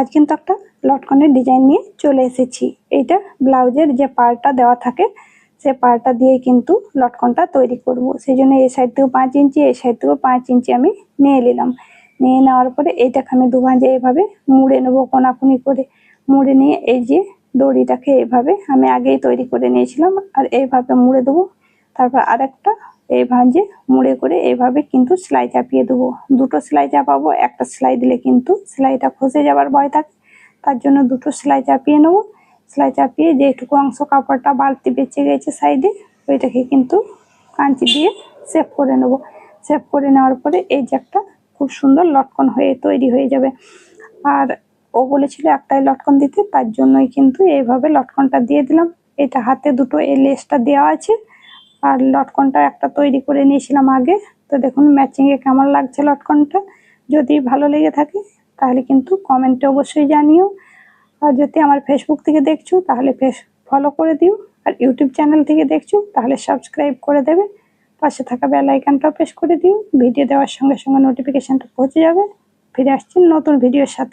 আজ কিন্তু একটা লটকনের ডিজাইন নিয়ে চলে এসেছি। এইটা ব্লাউজের যে পাড়টা দেওয়া থাকে সে পাড়টা দিয়ে কিন্তু লটকনটা তৈরি করব। সেই জন্য এই সাইড থেকেও 5 ইঞ্চি, এই সাইড থেকেও 5 ইঞ্চি আমি নিয়ে নিলাম। নিয়ে নেওয়ার পরে এইটাকে আমি দুভাঁজে এইভাবে মুড়ে নেবো, কোনাকুনি করে মুড়ে নিয়ে এই যে দড়িটাকে এইভাবে আমি আগেই তৈরি করে নিয়েছিলাম আর এইভাবে মুড়ে দেবো। তারপর আরেকটা এই ভাঁজে মুড়ে করে এইভাবে কিন্তু সেলাই চাপিয়ে দেবো। দুটো সেলাই চাপাবো, একটা সেলাই দিলে কিন্তু সেলাইটা খসে যাবার ভয় থাকে, তার জন্য দুটো সেলাই চাপিয়ে নেবো। সেলাই চাপিয়ে যেটুকু অংশ কাপড়টা বাড়তি বেঁচে গেছে সাইডে, ওইটাকে কিন্তু কাঁচি দিয়ে শেপ করে নেবো। শেপ করে নেওয়ার পরে এই যে একটা খুব সুন্দর লটকন হয়ে তৈরি হয়ে যাবে। আর ও বলেছিল একটাই লটকন দিতে, তার জন্যই কিন্তু এইভাবে লটকনটা দিয়ে দিলাম। এটা হাতে দুটো এই লেসটা দেওয়া আছে আর লটকনটা একটা তৈরি করে নিয়েছিলাম আগে। তো দেখুন ম্যাচিংয়ে কেমন লাগছে লটকনটা। যদি ভালো লেগে থাকে তাহলে কিন্তু কমেন্টে অবশ্যই জানিও। আর যদি আমার ফেসবুক থেকে দেখছো তাহলে ফলো করে দিও, আর ইউটিউব চ্যানেল থেকে দেখছো তাহলে সাবস্ক্রাইব করে দেবে। পাশে থাকা বেল আইকনটা প্রেস করে দিও, ভিডিও দেওয়ার সঙ্গে সঙ্গে নোটিফিকেশনটা পৌঁছে যাবে। ফিরে আসছি নতুন ভিডিওর সাথে।